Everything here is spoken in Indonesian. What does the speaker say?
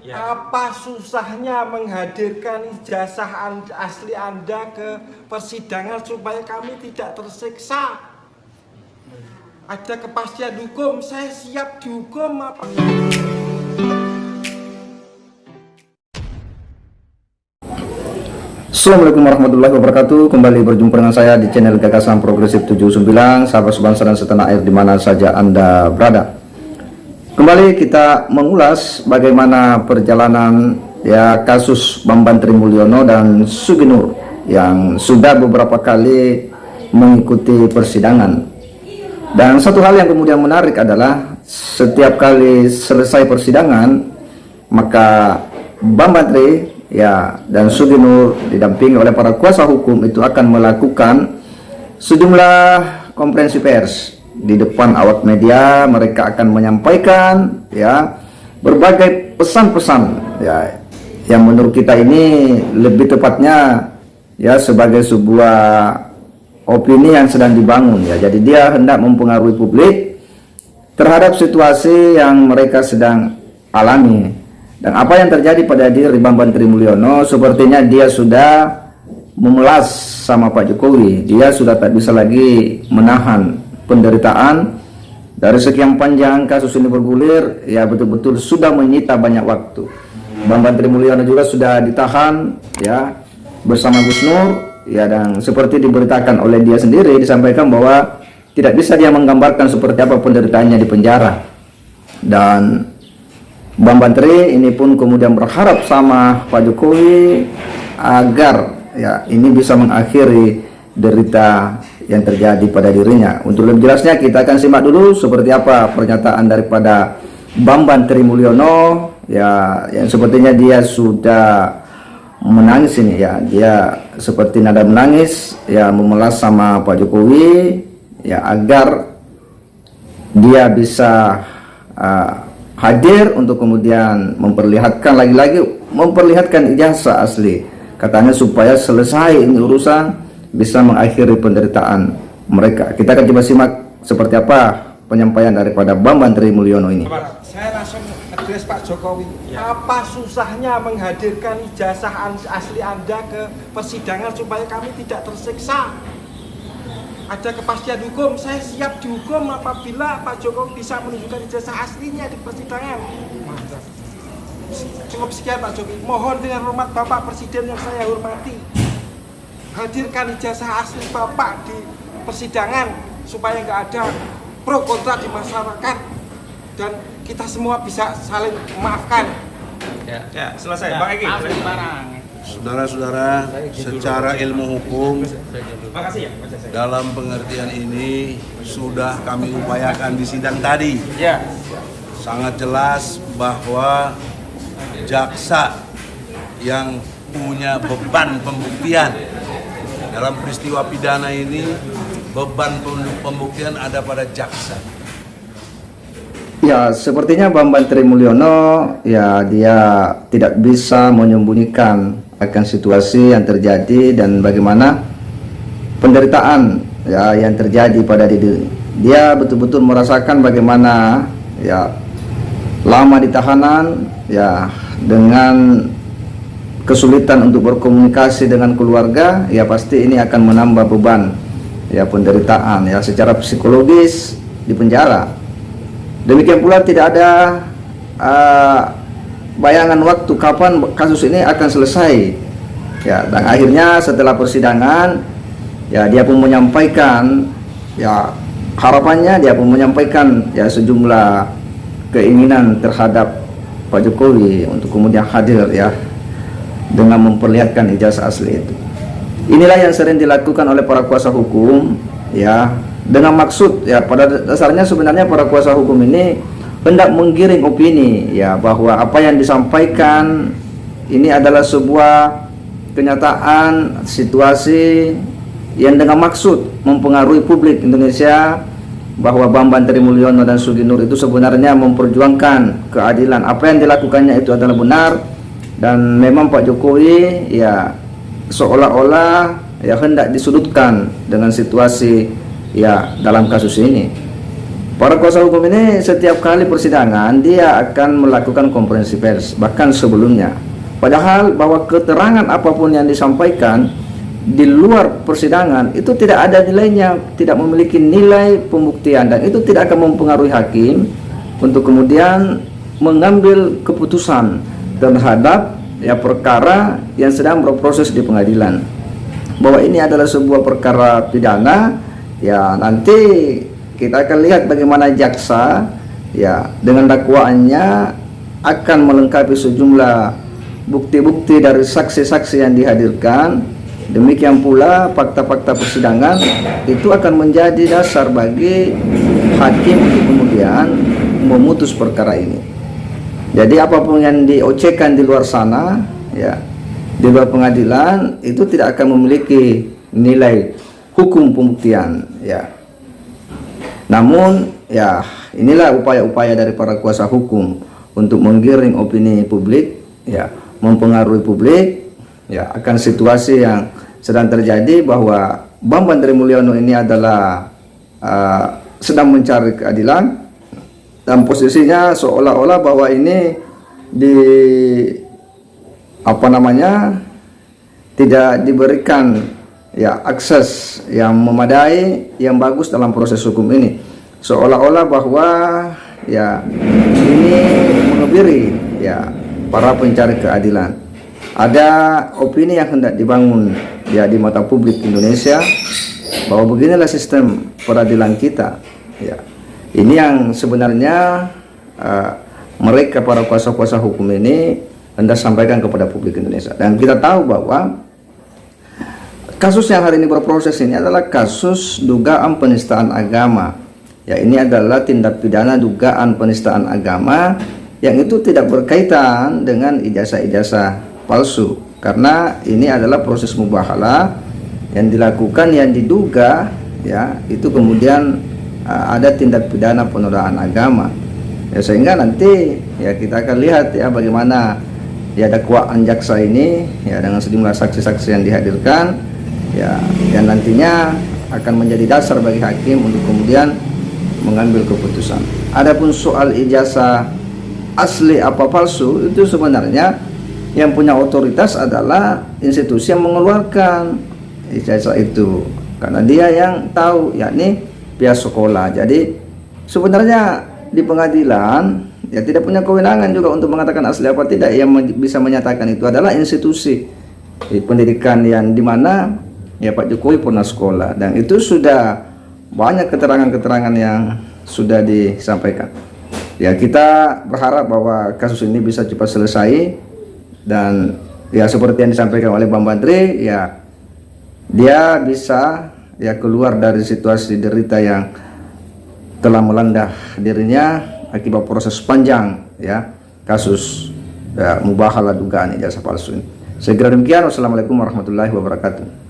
Apa susahnya menghadirkan ijazah asli Anda ke persidangan supaya kami tidak tersiksa? Ada kepastian hukum, saya siap dihukum apa? Assalamualaikum warahmatullahi wabarakatuh. Kembali berjumpa dengan saya di channel Gagasan Progresif 79, sahabat sebangsa dan setanah air di mana saja Anda berada. Kembali kita mengulas bagaimana perjalanan kasus Bambang Trimulyono dan Sugi Nur yang sudah beberapa kali mengikuti persidangan. Dan satu hal yang kemudian menarik adalah setiap kali selesai persidangan maka Bambang Tri dan Sugi Nur didampingi oleh para kuasa hukum itu akan melakukan sejumlah konferensi pers di depan awak media. Mereka akan menyampaikan berbagai pesan-pesan yang menurut kita ini lebih tepatnya sebagai sebuah opini yang sedang dibangun jadi dia hendak mempengaruhi publik terhadap situasi yang mereka sedang alami. Dan apa yang terjadi pada diri Bambang Trimulyono, sepertinya dia sudah memelas sama Pak Jokowi. Dia sudah tak bisa lagi menahan penderitaan. Dari sekian panjang kasus ini bergulir, betul-betul sudah menyita banyak waktu. Bambang Trimulyono juga sudah ditahan bersama Gus Nur dan seperti diberitakan oleh dia sendiri, disampaikan bahwa tidak bisa dia menggambarkan seperti apa penderitaannya di penjara. Dan Bambang Tri ini pun kemudian berharap sama Pak Jokowi agar ini bisa mengakhiri derita yang terjadi pada dirinya. Untuk lebih jelasnya kita akan simak dulu seperti apa pernyataan daripada Bambang Trimulyono yang sepertinya dia sudah menangis ini dia seperti nada menangis memelas sama Pak Jokowi agar dia bisa hadir untuk kemudian memperlihatkan memperlihatkan ijazah asli, katanya supaya selesai ini urusan, bisa mengakhiri penderitaan mereka. Kita akan coba simak seperti apa penyampaian daripada Bambang Trimulyono ini. Saya langsung address Pak Jokowi. Apa susahnya menghadirkan ijazah asli Anda ke persidangan supaya kami tidak tersiksa? Ada kepastian hukum, saya siap dihukum apabila Pak Jokowi bisa menunjukkan ijazah aslinya di persidangan. Cukup sekian Pak Jokowi. Mohon dengan hormat Bapak Presiden yang saya hormati, hadirkan ijazah asli Bapak di persidangan supaya nggak ada pro kontra di masyarakat dan kita semua bisa saling memaafkan. Selesai. Bang Egi. Saudara-saudara, secara ilmu hukum dalam pengertian ini sudah kami upayakan di sidang tadi. Sangat jelas bahwa jaksa yang punya beban pembuktian dalam peristiwa pidana ini, beban pembuktian ada pada jaksa. Sepertinya Bambang Trimulyono dia tidak bisa menyembunyikan akan situasi yang terjadi dan bagaimana penderitaan yang terjadi pada diri dia. Betul-betul merasakan bagaimana lama di tahanan dengan kesulitan untuk berkomunikasi dengan keluarga. Pasti ini akan menambah beban penderitaan secara psikologis di penjara. Demikian pula tidak ada bayangan waktu kapan kasus ini akan selesai. Dan akhirnya setelah persidangan dia pun menyampaikan harapannya, dia pun menyampaikan sejumlah keinginan terhadap Pak Jokowi untuk kemudian hadir dengan memperlihatkan ijazah asli itu. Inilah yang sering dilakukan oleh para kuasa hukum dengan maksud pada dasarnya sebenarnya para kuasa hukum ini hendak menggiring opini bahwa apa yang disampaikan ini adalah sebuah kenyataan situasi yang dengan maksud mempengaruhi publik Indonesia bahwa Bambang Trimulyono dan Sugi Nur itu sebenarnya memperjuangkan keadilan. Apa yang dilakukannya itu adalah benar dan memang Pak Jokowi seolah-olah hendak disudutkan dengan situasi dalam kasus ini. Para kuasa hukum ini setiap kali persidangan dia akan melakukan konferensi pers, bahkan sebelumnya. Padahal bahwa keterangan apapun yang disampaikan di luar persidangan itu tidak ada nilainya, tidak memiliki nilai pembuktian, dan itu tidak akan mempengaruhi hakim untuk kemudian mengambil keputusan terhadap perkara yang sedang berproses di pengadilan. Bahwa ini adalah sebuah perkara pidana, ya nanti kita akan lihat bagaimana jaksa dengan dakwaannya akan melengkapi sejumlah bukti-bukti dari saksi-saksi yang dihadirkan. Demikian pula fakta-fakta persidangan itu akan menjadi dasar bagi hakim untuk kemudian memutus perkara ini. Jadi apapun yang diocekan di luar sana, di luar pengadilan, itu tidak akan memiliki nilai hukum pembuktian, Namun inilah upaya-upaya dari para kuasa hukum untuk menggiring opini publik, mempengaruhi publik, akan situasi yang sedang terjadi bahwa Bambang Trimulyono ini adalah sedang mencari keadilan, dan posisinya seolah-olah bahwa ini tidak diberikan akses yang memadai, yang bagus dalam proses hukum ini. Seolah-olah bahwa ini mengebiri para pencari keadilan. Ada opini yang hendak dibangun di mata publik Indonesia bahwa beginilah sistem peradilan kita. Ini yang sebenarnya mereka para kuasa-kuasa hukum ini hendak sampaikan kepada publik Indonesia. Dan kita tahu bahwa kasus yang hari ini berproses ini adalah kasus dugaan penistaan agama. Ini adalah tindak pidana dugaan penistaan agama yang itu tidak berkaitan dengan ijazah-ijazah palsu. Karena ini adalah proses mubahalah yang dilakukan, yang diduga itu kemudian ada tindak pidana penodaan agama. Sehingga nanti kita akan lihat bagaimana dakwaan jaksa ini dengan sejumlah saksi-saksi yang dihadirkan, yang nantinya akan menjadi dasar bagi hakim untuk kemudian mengambil keputusan. Adapun soal ijazah asli apa palsu, itu sebenarnya yang punya otoritas adalah institusi yang mengeluarkan ijazah itu, karena dia yang tahu, yakni pihak sekolah. Jadi sebenarnya di pengadilan tidak punya kewenangan juga untuk mengatakan asli apa tidak. Yang bisa menyatakan itu adalah institusi pendidikan yang dimana Pak Jokowi pernah sekolah, dan itu sudah banyak keterangan-keterangan yang sudah disampaikan. Kita berharap bahwa kasus ini bisa cepat selesai, dan seperti yang disampaikan oleh Bang Badri, dia bisa keluar dari situasi derita yang telah melanda dirinya akibat proses panjang kasus mubahalah dugaan ijazah palsu ini. Segera demikian. Wassalamualaikum warahmatullahi wabarakatuh.